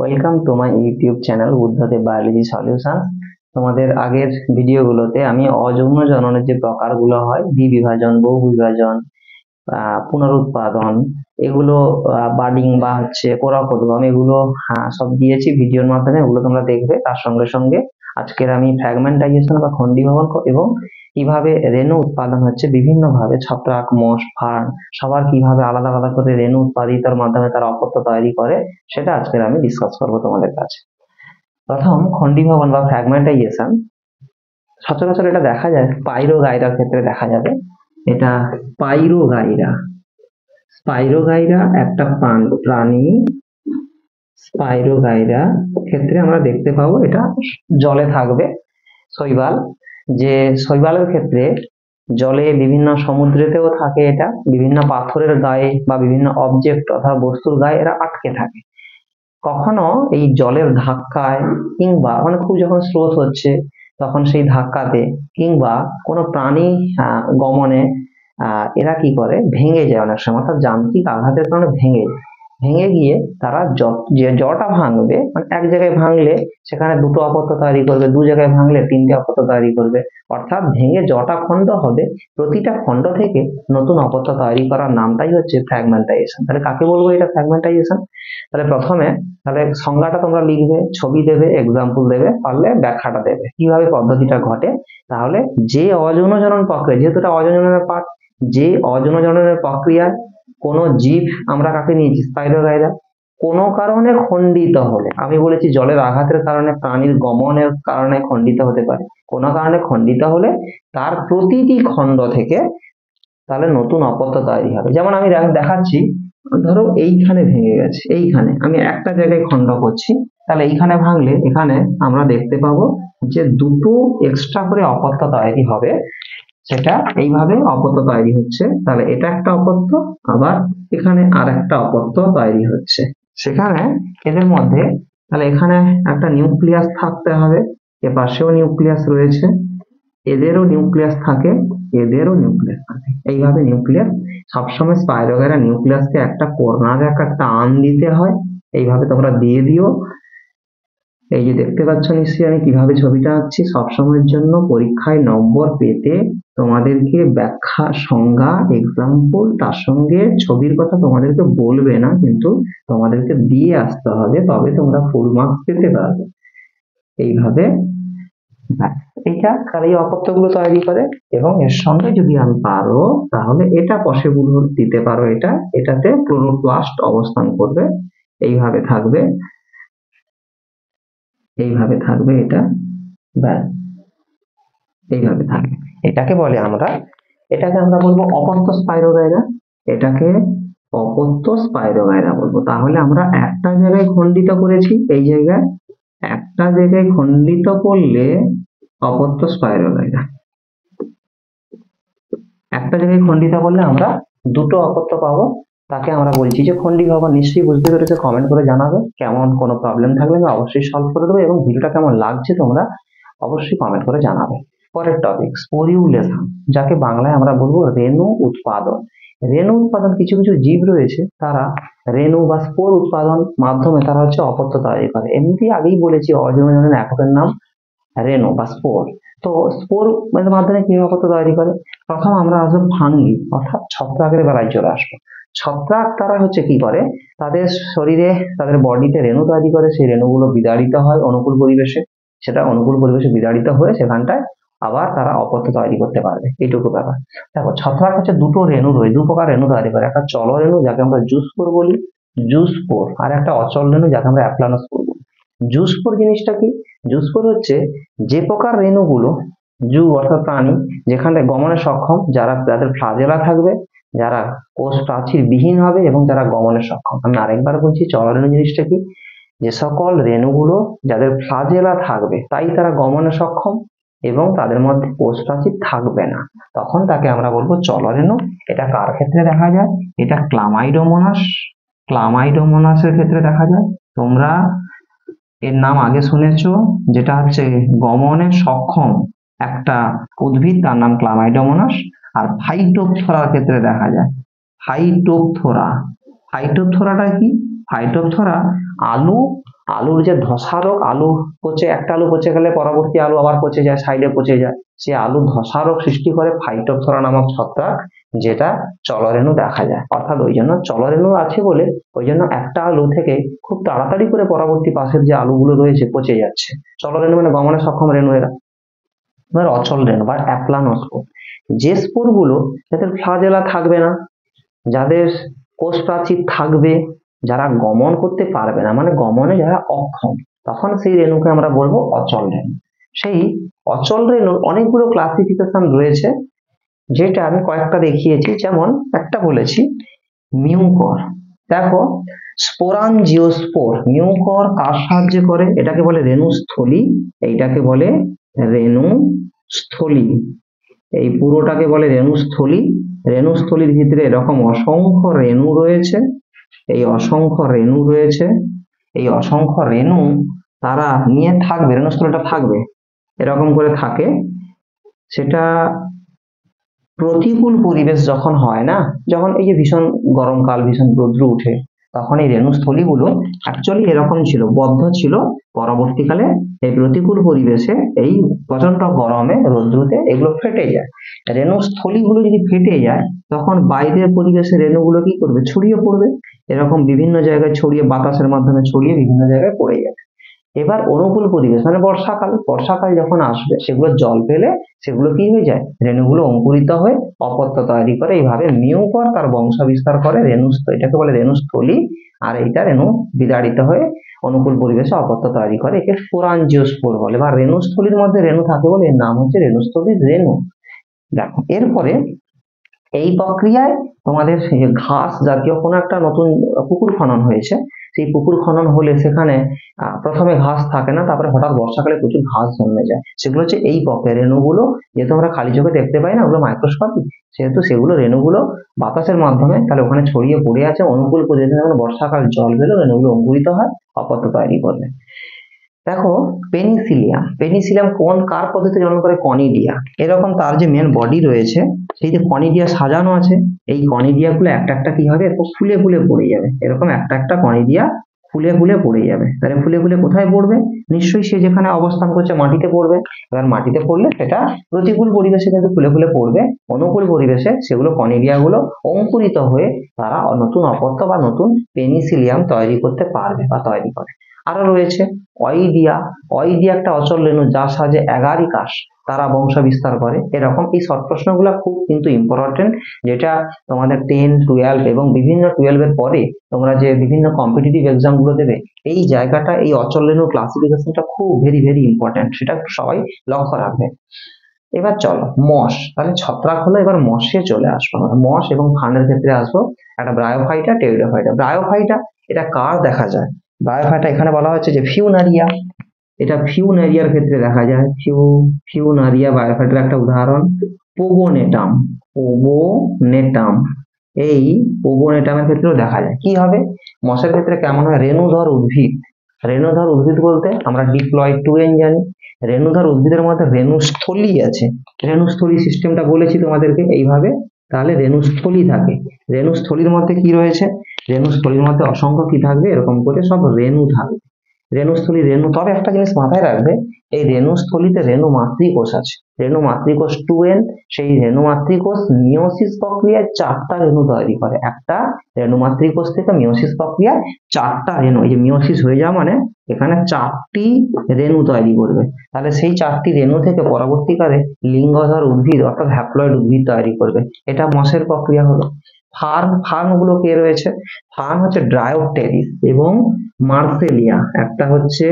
Welcome to my YouTube channel Buddhadeb biology solution. তোমাদের আগের ভিডিওগুলোতে আমি অযৌন জননের যে প্রকারগুলো হয়, দ্বিবিভাজন, বহু বিভাজন, পুনরুৎপাদন, এগুলো বার্ডিং বা হচ্ছে পরাগোদ্গম, এগুলো সব দিয়েছি ভিডিওর মাধ্যমে। এগুলো তোমরা দেখবে। তার সঙ্গে সঙ্গে আজকের আমি ফ্র্যাগমেন্টাইজেশন বা খণ্ডীভবন এবং কিভাবে রেণু উৎপাদন হচ্ছে বিভিন্ন ভাবে, ছত্রাক, মোষ, ফার্ন সবার কিভাবে আলাদা আলাদা করে রেণু উৎপাদিতর মাধ্যমে তারা অপত্য তৈরি করে, সেটা আজকের আমি ডিসকাস করবো তোমাদের কাছে। প্রথম খণ্ডীভবন বা ফ্র্যাগমেন্টাইজেশন, সচরাচর এটা দেখা যায় স্পাইরোগাইরার ক্ষেত্রে দেখা যাবে। এটা স্পাইরোগাইরা একটা প্রাণী। স্পাইরোগাইরা ক্ষেত্রে আমরা দেখতে পাবো এটা জলে থাকবে। শৈবাল, যে শৈবালের ক্ষেত্রে জলে বিভিন্ন সমুদ্রেতেও থাকে, এটা বিভিন্ন পাথরের গায়ে বা বিভিন্ন অবজেক্ট অথবা বস্তুর গায়ে এরা আটকে থাকে। কখনো এই জলের ধাক্কায় কিংবা মানে খুব যখন স্রোত হচ্ছে তখন সেই ধাক্কাতে কিংবা কোনো প্রাণী গমনে এরা কি করে, ভেঙে যায় অনেক সময়, অর্থাৎ যান্ত্রিক আঘাতের কারণে ভেঙে গিয়ে তারা যে জটা ভাঙবে, মানে এক জায়গায় ভাঙলে সেখানে দুটো অপত্য তৈরি করবে, দু জায়গায় ভাঙলে তিনটে অপত্য তৈরি করবে, অর্থাৎ ভেঙে জটা খণ্ড হবে, প্রতিটা খণ্ড থেকে নতুন অপত্য তৈরি করার নামটাই হচ্ছে ফ্র্যাগমেন্টাইজেশন। তাহলে কাকে বলবো এটা ফ্র্যাগমেন্টাইজেশন? তাহলে প্রথমে সংজ্ঞাটা তোমরা লিখবে, ছবি দেবে, এক্সাম্পল দেবে, পারলে ব্যাখ্যাটা দেবে কিভাবে পদ্ধতিটা ঘটে। তাহলে যে অযৌন জনন প্রক্রিয়া, যেহেতু এটা অযৌন জননের পার্ট, যে অযৌন জননের প্রক্রিয়ায় কোনো জীব, আমরা কাকে নিয়েছি, স্পাইরোগাইরা, কোনো কারণে খণ্ডিত হলে, আমি বলেছি জলের আঘাতের কারণে, প্রাণীর গমনের কারণে খণ্ডিত হতে পারে, কোনো কারণে খণ্ডিত হলে তার প্রতিটি খণ্ড থেকে তাহলে নতুন অপত্য তৈরি হবে। যেমন আমি দেখাচ্ছি, ধরো এইখানে ভেঙে গেছে, এইখানে আমি একটা জায়গায় খণ্ড করছি, তাহলে এইখানে ভাঙলে এখানে আমরা দেখতে পাবো যে দুটো এক্সট্রা করে অপত্য তৈরি হবে। সেটা এইভাবে অপত্য তৈরি হচ্ছে। তাহলে এটা একটা অপত্য, আবার এখানে আর একটা অপত্য তৈরি হচ্ছে। সেখানে এদের মধ্যে তাহলে এখানে একটা নিউক্লিয়াস থাকতে হবে, এর পাশেও নিউক্লিয়াস রয়েছে, এদেরও নিউক্লিয়াস থাকে, এদেরও নিউক্লিয়াস থাকে। এইভাবে নিউক্লিয়াস সবসময় স্পাইরোগাইরা নিউক্লিয়াসকে একটা কোণার একটা টান দিতে হয়। এইভাবে তোমরা দিয়ে দিও। এই যে দেখতে পাচ্ছ নিশ্চয়ই আমি কিভাবে ছবিটা আঁকছি। সবসময়ের জন্য পরীক্ষায় নম্বর পেতে তোমাদেরকে ব্যাখ্যা, সংজ্ঞা, এক্সাম্পল, তার সঙ্গে ছবির কথা তোমাদেরকে বলবে না, কিন্তু তোমাদেরকে দিয়ে আসতে হবে, তবে তোমরা ফুল মার্কস পেতে পারবে। এইভাবে এইটা তাহলে এই অপত্যগুলো তৈরি করে, এবং এর সঙ্গে যদি আমি পারো তাহলে এটা পসিবল দিতে পারো, এটাতে ক্লোরোপ্লাস্ট অবস্থান করবে, এইভাবে থাকবে, এটা ব্যাস এইভাবে থাকবে। এটাকে আমরা বলবো অপত্য স্পাইরোগাইরা। এটাকে অপত্য স্পাইরোগাইরা বলবো। তাহলে আমরা একটা জায়গায় খণ্ডিত করেছি, এই জায়গায় একটা জায়গায় খণ্ডিত করলে অপত্য স্পাইরোগাইরা, একটা জায়গায় খণ্ডিত করলে আমরা দুটো অপত্য পাবো, তাকে আমরা বলছি যে খণ্ডীভবন। নিশ্চয়ই বুঝতে পেরেছো? কমেন্ট করে জানাবে। কেমন কোনো প্রবলেম থাকলে আমি অবশ্যই সলভ করে দেবো, এবং ভিডিওটা কেমন লাগছে তোমরা অবশ্যই কমেন্ট করে জানাবে। পরের টপিক স্পোরিউলেশন, যাকে বাংলায় আমরা বলবো রেণু উৎপাদন। রেণু উৎপাদন, কিছু কিছু জীব রয়েছে তারা রেণু বা স্পোর উৎপাদন মাধ্যমে তারা হচ্ছে অপত্য তৈরি করে। এমনি আগেই বলেছি অযৌন জননের এককের নাম রেণু বা স্পোর। তো স্পোর মাধ্যমে কিভাবে অপত্য তৈরি করে? প্রথম আমরা আসবো ফাঙ্গি, অর্থাৎ ছত্রাকের বেলায় চলে আসবো। ছত্রাক তারা হচ্ছে কি করে, তাদের শরীরে, তাদের বডিতে রেণু তৈরি করে, সেই রেণুগুলো বিতাড়িত হয় অনুকূল পরিবেশে, সেটা অনুকূল পরিবেশে বিতাড়িত হয়ে সেখানটায় আবার তারা অপত্য তৈরি করতে পারবে, এইটুকু ব্যাপার। দেখো ছত্রাক হচ্ছে দু প্রকার রেণু তৈরি করে। একটা চল রেণু, যাকে আমরা জুস্পোর বলি, জুস্পোর, আর একটা অচল রেণু, যাকে আমরা অ্যাপ্লানোস্পোর বলি। জুস্পোর জিনিসটা কি? জুস্পোর হচ্ছে যে প্রকার রেণুগুলো, অর্থাৎ প্রাণী যেখানটায় গমনে সক্ষম, যাদের ফ্লাজেলা থাকবে, যারা কোষ প্রাচীর বিহীন হবে, এবং যারা গমনে সক্ষম। আমি আরেকবার বলছি, চলরেণু জিনিসটা কি? যে সকল রেণুগুলো যাদের ফ্লাজেলা থাকবে, তাই তারা গমনে সক্ষম, এবং তাদের মধ্যে কোষ প্রাচীর থাকবে না, তখন তাকে আমরা বলবো চলরেণু। এটা কার ক্ষেত্রে দেখা যায়? এটা ক্লামাইডোমোনাসের ক্ষেত্রে দেখা যায়। তোমরা এর নাম আগে শুনেছো, যেটা হচ্ছে গমনে সক্ষম একটা উদ্ভিদ, তার নাম ক্লামাইডোমোনাস। আর ফাইটোপথোরার ক্ষেত্রে দেখা যায় ফাইটোপথোরাটা কি? ফাইটোপথোরা আলুর যে ধসা রোগ, আলু পচে, একটা আলু পচে গেলে পরবর্তী আলু আবার পচে যায়, সাইডে পচে যায়, সে আলু ধসা রোগ সৃষ্টি করে ফাইটোপথরা নামক ছত্রাক, যেটা চলরেণু দেখা যায়। অর্থাৎ ওই জন্য চলরেণু আছে বলে ওই জন্য একটা আলু থেকে খুব তাড়াতাড়ি করে পরবর্তী পাশের যে আলুগুলো রয়েছে পচে যাচ্ছে। চলরেণু মানে গমনে সক্ষম রেণু এরা। এবার অচল রেণু বা অ্যাপ্লানোস্পোর, যে স্পোর গুলো যাদের ফ্লাজেলা থাকবে না, যাদের কোষ প্রাচীর থাকবে, যারা গমন করতে পারবে না, মানে গমনে যারা অক্ষম, তখন সেই রেণুকে আমরা বলবো অচল রেণু। সেই অচল রেণুর অনেকগুলো ক্লাসিফিকেশন রয়েছে, যেটা আমি কয়েকটা দেখিয়েছি। যেমন একটা বলেছি মিউকর। দেখো, স্পোরানজিওস্পোর, মিউকর কার সাহায্যে করে? এটাকে বলে রেণুস্থলী, এইটাকে বলে রেণুস্থলী, এই পুরোটাকে বলে রেণুস্থলী। রেণুস্থলীর ভিতরে এরকম অসংখ্য রেণু রয়েছে, এই অসংখ্য রেণু রয়েছে, এই অসংখ্য রেণু তারা নিয়ে থাকবে, রেণুস্থলীটা থাকবে এরকম করে থাকে। সেটা প্রতিকূল পরিবেশ যখন হয় না, যখন এই যে ভীষণ গরমকাল, ভীষণ রৌদ্র উঠে, তখন এই রেণুস্থলীগুলো অ্যাকচুয়ালি এরকম ছিল, বদ্ধ ছিল। পরবর্তীকালে এই প্রতিকূল পরিবেশে, এই প্রচন্ড গরমে রৌদ্রতে এগুলো ফেটে যায়। রেণুস্থলীগুলো যদি ফেটে যায়, তখন বাইরের পরিবেশে রেণুগুলো কি করবে? ছড়িয়ে পড়বে, এরকম বিভিন্ন জায়গায় ছড়িয়ে, বাতাসের মাধ্যমে ছড়িয়ে বিভিন্ন জায়গায় পড়ে যাবে। এবার অনুকূল পরিবেশ মানে বর্ষাকাল, বর্ষাকাল যখন আসবে, সেগুলো জল পেলে সেগুলো কি হয়ে যায়? রেণুগুলো অঙ্কুরিত হয়ে অপত্য তৈরি করে। এইভাবে মিউকর তার বংশ বিস্তার করে। এটাকে বলে রেণুস্থলী, আর এইটা রেণু বিতাড়িত হয়ে অনুকূল পরিবেশে অপত্য তৈরি করে। একে স্পোরানজিওস্পোর বলে, বা রেণুস্থলীর মধ্যে রেণু থাকে বলে এর নাম হচ্ছে রেণুস্থলীর রেণু। দেখো, এরপরে এই প্রক্রিয়ায় তোমাদের ঘাস জাতীয় কোনো একটা নতুন পুকুর খনন হয়েছে, সেই পুকুর খনন হলে সেখানে প্রথমে ঘাস থাকে না, তারপরে হঠাৎ বর্ষাকালে প্রচুর ঘাস জন্মে যায়। সেগুলো হচ্ছে এই পকের রেণুগুলো, যেহেতু আমরা খালি চোখে দেখতে পাই না, ওগুলো মাইক্রোস্কোপিক, সেহেতু সেগুলো রেণুগুলো বাতাসের মাধ্যমে তাহলে ওখানে ছড়িয়ে পড়ে আছে। অনুকূল পরিবেশে যখন বর্ষাকাল জল পেলো, রেণুগুলো অঙ্কুরিত হয়, অপত্য তৈরি করবে। দেখো, পেনিসিলিয়াম, পেনিসিলিয়াম কার পদ্ধতি জন্ম করে? কনিডিয়া। এরকম তার যে মেন বডি রয়েছে, সেই যে কনিডিয়া সাজানো আছে, এই কনিডিয়া গুলো একটা একটা কি হবে? এরকম ফুলে ফুলে পড়ে যাবে, এরকম একটা একটা কনিডিয়া ফুলে ফুলে পড়ে যাবে। তাহলে ফুলে ফুলে কোথায় পড়বে? নিশ্চয়ই সে যেখানে অবস্থান করছে মাটিতে পড়বে। এবার মাটিতে পড়লে সেটা প্রতিকূল পরিবেশে কিন্তু ফুলে ফুলে পড়বে। অনুকূল পরিবেশে সেগুলো কনিডিয়া গুলো অঙ্কুরিত হয়ে তারা নতুন অপত্য বা নতুন পেনিসিলিয়াম তৈরি করতে পারবে বা তৈরি করে। আরো রয়েছে অইডিয়া। অইডিয়া একটা অচল রেণু, যার সাহায্যে অ্যাগারিকাস তারা বংশ বিস্তার করে। এরকম এই শর্ট প্রশ্নগুলো খুব কিন্তু ইম্পর্টেন্ট, যেটা তোমাদের 10, 12 এবং বিভিন্ন 12 এর পরে তোমরা যে বিভিন্ন কম্পিটিটিভ এক্সাম গুলো দেবে, এই জায়গাটা, এই অচল রেণু ক্লাসিফিকেশনটা খুব ভেরি ভেরি ইম্পর্টেন্ট, সেটা সবাই লক্ষ্য রাখবে। এবার চলো মশ, তাহলে ছত্রাক হলো, এবার মশে চলে আসবো। মশ এবং ফান্ডের ক্ষেত্রে আসবো। একটা ব্রায়োফাইটা, টেরিডোফাইটা। ব্রায়োফাইটা এটা কার দেখা যায়? ব্রায়োফাইটা এখানে বলা হচ্ছে যে ফিউনারিয়া, এটা ফিউনারিয়ার ক্ষেত্রে দেখা যায়। ফিউনারিয়া ব্রায়োফাইটার একটা উদাহরণ। পোগোনেটাম, পোগোনেটাম, এই পোগোনেটামের ক্ষেত্রেও দেখা যায়। কি হবে? মশের ক্ষেত্রে কেমন হয়? রেণুধর উদ্ভিদ। রেণুধর উদ্ভিদ বলতে আমরা ডিপ্লয়েড টুয়েন জানি। রেণুধর উদ্ভিদের মধ্যে রেণুস্থলী আছে। রেণুস্থলী সিস্টেমটা বলেছি তোমাদেরকে এইভাবে। তাহলে রেণুস্থলী থাকে, রেণুস্থলীর মধ্যে কি রয়েছে? রেণুস্থলীর মধ্যে অসংখ্য কি থাকবে? এরকম করে সব রেণু থাকবে। রেণুস্থলী রেণু। তবে একটা জিনিস মাথায় রাখবে, এই রেণুস্থলীতে রেণু মাতৃকোষ আছে। রেণু মাতৃকোষ 2n, সেই রেণু মাতৃকোষ মিওসিস প্রক্রিয়ায় 4টা রেণু তৈরি করে। একটা রেণু মাতৃকোষ থেকে মিওসিস প্রক্রিয়ায় 4টা রেণু, এই যে মিওসিস হয়ে যাওয়া মানে এখানে 4টি রেণু তৈরি করবে। তাহলে সেই 4টি রেণু থেকে পরবর্তীকালে লিঙ্গধর উদ্ভিদ অর্থাৎ হ্যাপ্লয়েড উদ্ভিদ তৈরি করবে। এটা মশের প্রক্রিয়া হলো। ফার্ন গুলো কে রয়েছে? ফার্ন হচ্ছে ড্রায়োপটেরিস এবং মার্সেলিয়া। একটা হচ্ছে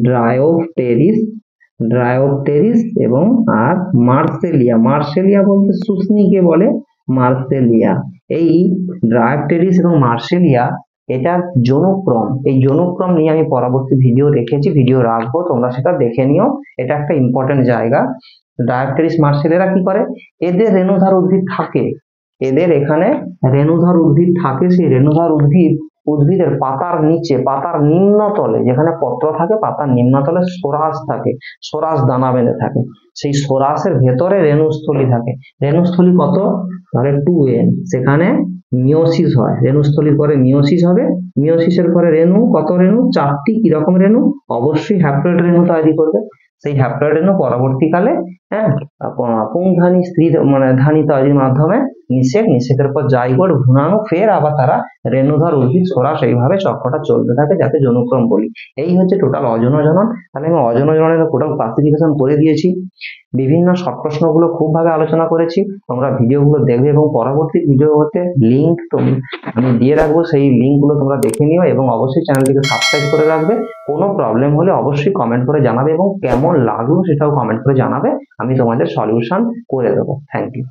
ড্রায়োপটেরিস এবং আর মার্সেলিয়া। মার্সেলিয়া বলতে শুষ্নিকে বলে মার্সেলিয়া। এই ড্রায়োপটেরিস এবং মার্সেলিয়া এটা যৌনক্রম, এই যৌনক্রম নিয়ে আমি পরবর্তী ভিডিও রেখেছি, ভিডিও রাখবো, তোমরা সেটা দেখে নিও। এটা একটা ইম্পর্টেন্ট জায়গা। ডায়োপটেরিস মার্সেলিয়া কি করে? এদের রেণুধর উদ্ভিদ থাকে, এদের এখানে রেণুধর উদ্ভিদ থাকে। সেই রেণুধর উদ্ভিদ উদ্ভিদের পাতার নিচে, পাতার নিম্নতলে, যেখানে পত্র থাকে পাতার নিম্নতলে সরাস থাকে, সরাস দানা বেঁধে থাকে। সেই সরাসের ভেতরে রেণুস্থলী থাকে। রেণুস্থলী কত? ধরে 2n, সেখানে মিওসিস হয়। রেণুস্থলীর পরে মিওসিস হবে, মিওসিসের পরে রেণু, কত রেণু? 4টি। কিরকম রেণু? অবশ্যই হ্যাপ্লয়েড রেণু তৈরি করবে। সেই হ্যাপ্লয়েড রেণু পরবর্তীকালে পুংধানী স্ত্রী মানে ধানী তৈরির মাধ্যমে নিষেকের পর জাইগোট, ভ্রূণাণু, ফের আবার তারা রেণুধর উদ্ভিদ, সরাস, এইভাবে চক্রটা চলতে থাকে, যাকে জনুক্রম বলি। এই হচ্ছে টোটাল অজনজনন। তাহলে আমি অজনজননের টোটাল ক্লাসিফিকেশন করে দিয়েছি। বিভিন্ন শর্ট প্রশ্নগুলো খুব ভাবে আলোচনা করেছি। তোমরা ভিডিওগুলো দেখবে এবং পরবর্তী ভিডিওতে লিঙ্ক আমি দিয়ে রাখবো, সেই লিঙ্কগুলো তোমরা দেখে নিও এবং অবশ্যই চ্যানেলটিকে সাবস্ক্রাইব করে রাখবে। কোনো প্রবলেম হলে অবশ্যই কমেন্ট করে জানাবে এবং কেমন লাগলো সেটাও কমেন্ট করে জানাবে, আমি তোমাদের সলিউশন করে দেবো। Thank you.